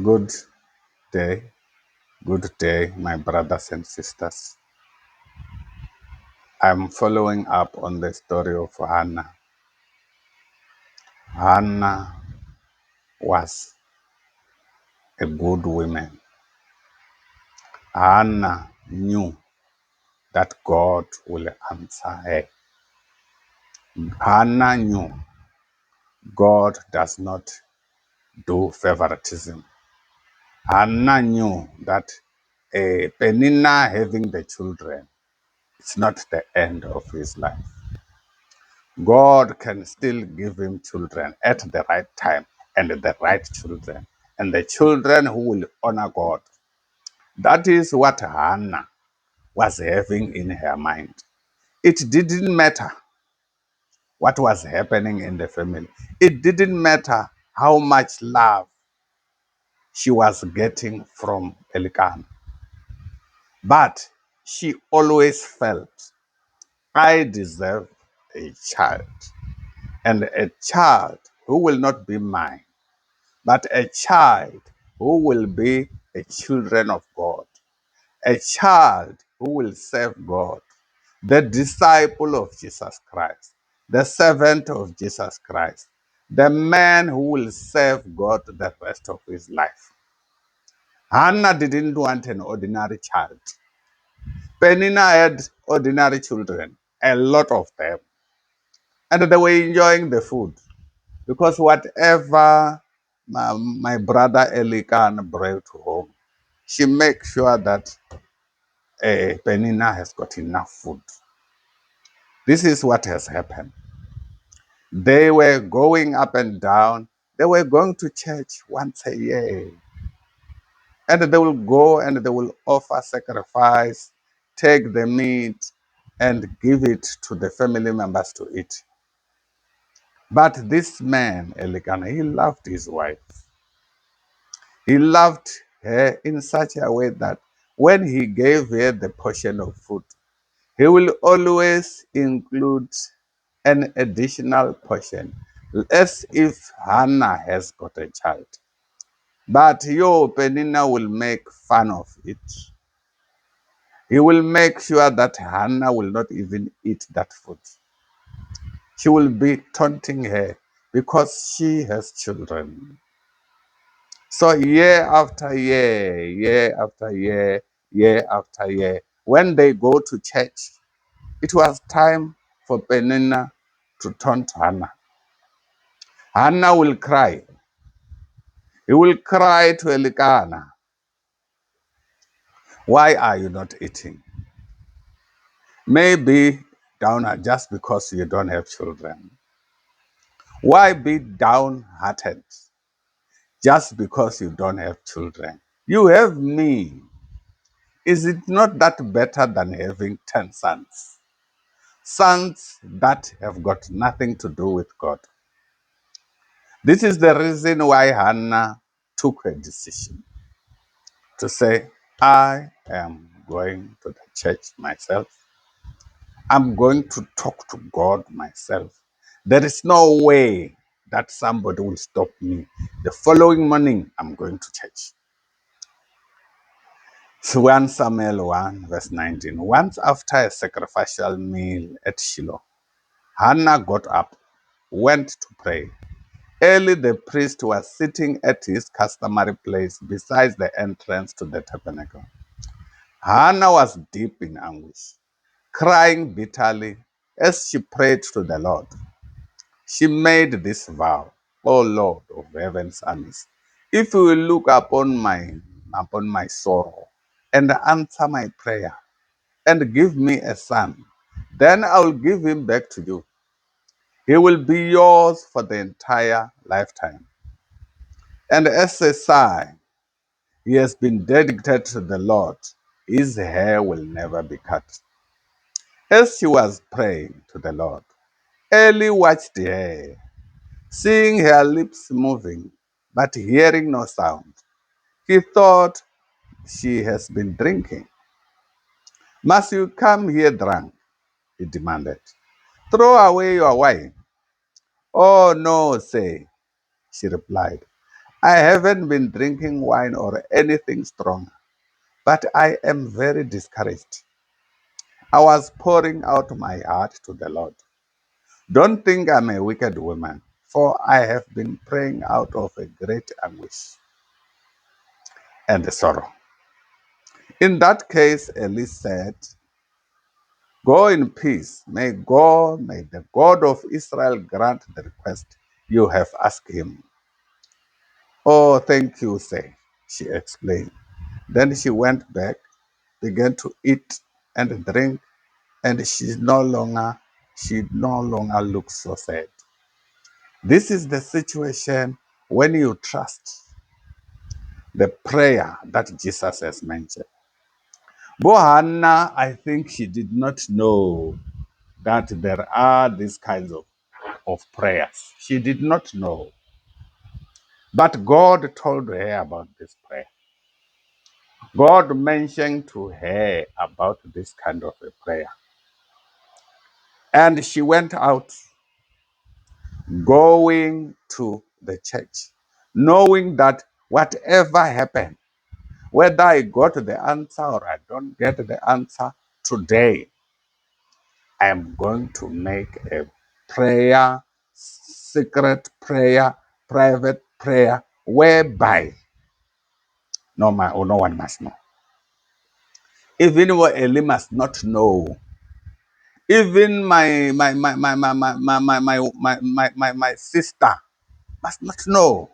Good day, good day, my brothers and sisters. I'm following up on the story of Hannah. Hannah was a good woman. Hannah knew that God will answer her. Hannah knew God does not do favoritism. Hannah knew that Penina having the children is not the end of his life. God can still give him children at the right time and the right children, and the children who will honor God. That is what Hannah was having in her mind. It didn't matter what was happening in the family, it didn't matter how much love she was getting from Elikanas, but she always felt, I deserve a child, and a child who will not be mine, but a child who will be a children of God, a child who will serve God, the disciple of Jesus Christ, the servant of Jesus Christ, the man who will serve God the rest of his life. Hannah didn't want an ordinary child. Penina had ordinary children, a lot of them, and they were enjoying the food. Because whatever my brother Elikan brought home, she makes sure that Penina has got enough food. This is what has happened. They were going up and down. They were going to church once a year. And they will go and they will offer sacrifice, take the meat, and give it to the family members to eat. But this man, Elikana, he loved his wife. He loved her in such a way that when he gave her the portion of food, he will always include an additional portion, as if Hannah has got a child. But your Penina will make fun of it. He will make sure that Hannah will not even eat that food. She will be taunting her because she has children. So year after year, year after year, year after year, when they go to church, it was time for Penina to taunt Hannah. Hanna will cry. He will cry to Elikana, why are you not eating? Maybe down just because you don't have children. Why be downhearted just because you don't have children? You have me. Is it not that better than having 10 sons? Sons that have got nothing to do with God. This is the reason why Hannah took a decision to say, I am going to the church myself. I'm going to talk to God myself. There is no way that somebody will stop me. The following morning, I'm going to church. So 1 Samuel 1, verse 19. Once after a sacrificial meal at Shiloh, Hannah got up, went to pray. Early the priest was sitting at his customary place beside the entrance to the tabernacle. Hannah was deep in anguish, crying bitterly as she prayed to the Lord. She made this vow, O Lord of heaven's armies, if you will look upon my sorrow and answer my prayer and give me a son, then I will give him back to you. He will be yours for the entire lifetime. And as a sign, he has been dedicated to the Lord. His hair will never be cut. As she was praying to the Lord, Eli watched her, seeing her lips moving, but hearing no sound. He thought she has been drinking. Must you come here drunk? He demanded. Throw away your wine. Oh, no, say, she replied. I haven't been drinking wine or anything strong, but I am very discouraged. I was pouring out my heart to the Lord. Don't think I'm a wicked woman, for I have been praying out of a great anguish and sorrow. In that case, Eli said, go in peace. May the God of Israel grant the request you have asked him. Oh, thank you, say, she explained. Then she went back, began to eat and drink, and she no longer looks so sad. This is the situation when you trust the prayer that Jesus has mentioned. But Hannah, I think she did not know that there are these kinds of prayers. She did not know. But God told her about this prayer. God mentioned to her about this kind of a prayer. And she went out going to the church, knowing that whatever happened, whether I got the answer or I don't get the answer today, I am going to make a prayer, secret prayer, private prayer, whereby no one must know. Even what Eli must not know. Even my sister must not know.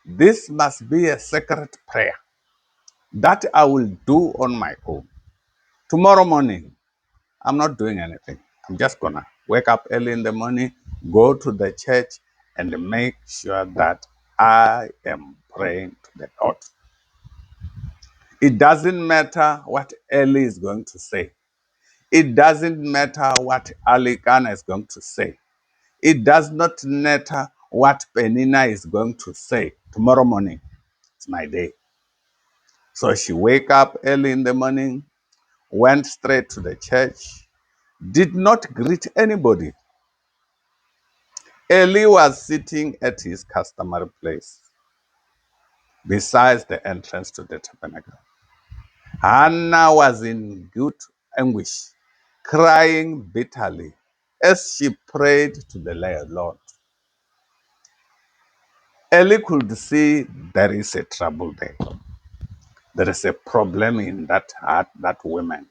This must be a secret prayer that I will do on my own. Tomorrow morning, I'm not doing anything. I'm just gonna wake up early in the morning, go to the church, and make sure that I am praying to the Lord. It doesn't matter what Eli is going to say. It doesn't matter what Elikanas is going to say. It does not matter what Penina is going to say. Tomorrow morning, it's my day. So she wake up early in the morning, went straight to the church, did not greet anybody. Eli was sitting at his customary place, besides the entrance to the tabernacle. Hannah was in good anguish, crying bitterly as she prayed to the Lord. Eli could see there is a trouble there. There is a problem in that heart, that woman.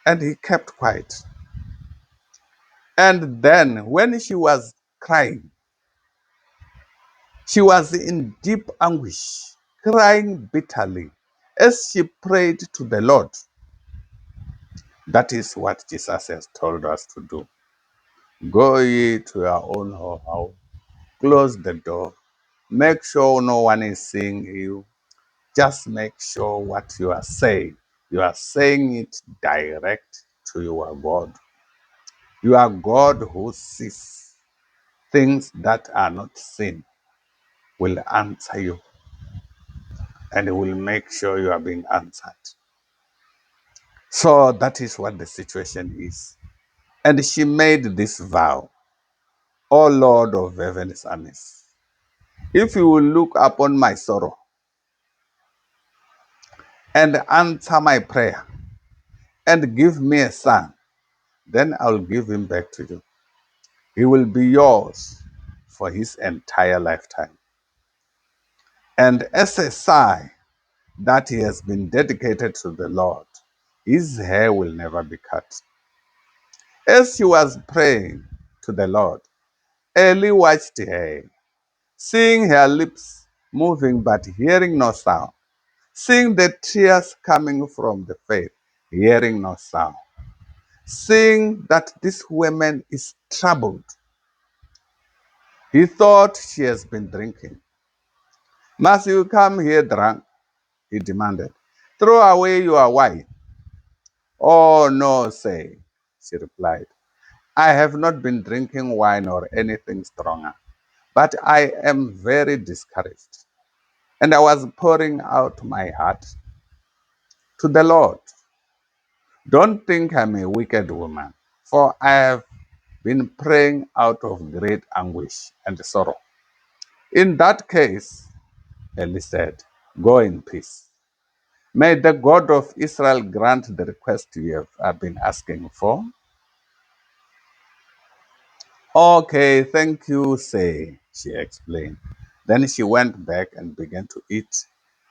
And he kept quiet. And then, when she was crying, she was in deep anguish, crying bitterly as she prayed to the Lord. That is what Jesus has told us to do. Go ye to your own house, close the door, make sure no one is seeing you. Just make sure what you are saying it direct to your God. Your God who sees things that are not seen will answer you and will make sure you are being answered. So that is what the situation is. And she made this vow, O Lord of heaven's armies, if you will look upon my sorrow and answer my prayer and give me a son, then I'll give him back to you. He will be yours for his entire lifetime. And as a sign that he has been dedicated to the Lord, his hair will never be cut. As she was praying to the Lord, Eli watched her, seeing her lips moving but hearing no sound, seeing the tears coming from the face, hearing no sound, seeing that this woman is troubled. He thought she has been drinking. Must you come here drunk? He demanded. Throw away your wine. Oh, no, say, she replied. I have not been drinking wine or anything stronger, but I am very discouraged. And I was pouring out my heart to the Lord. Don't think I'm a wicked woman, for I have been praying out of great anguish and sorrow. In that case, Eli said, go in peace. May the God of Israel grant the request you have been asking for. Okay, thank you, say, she explained. Then she went back and began to eat,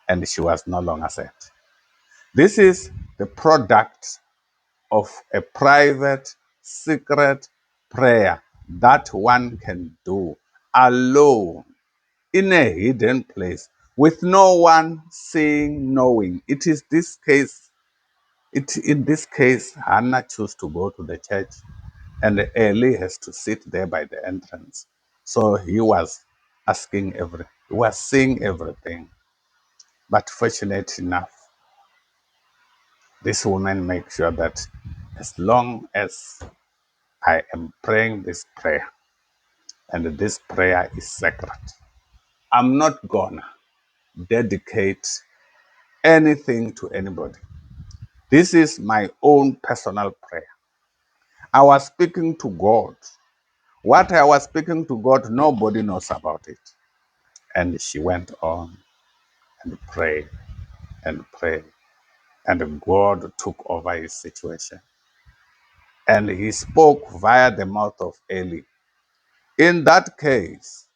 and she was no longer sad. This is the product of a private, secret prayer that one can do alone in a hidden place with no one seeing, knowing. It is this case. In this case, Hannah chose to go to the church, and Eli has to sit there by the entrance. So he was he was seeing everything. But fortunate enough, this woman makes sure that as long as I am praying this prayer, and this prayer is sacred, I'm not gonna dedicate anything to anybody. This is my own personal prayer. I was speaking to God. What I was speaking to God, nobody knows about it. And she went on and prayed and prayed. And God took over his situation. And he spoke via the mouth of Eli. In that case,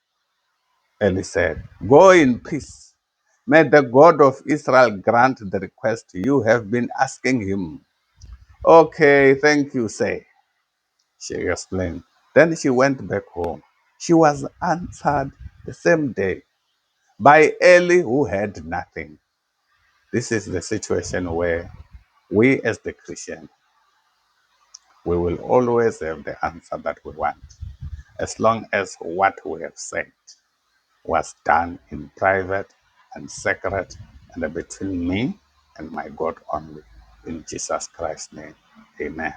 Eli said, go in peace. May the God of Israel grant the request you have been asking him. Okay, thank you, say, she explained. Then she went back home. She was answered the same day by Eli, who had nothing. This is the situation where we as the Christian, we will always have the answer that we want, as long as what we have said was done in private and secret and between me and my God only. In Jesus Christ's name, amen.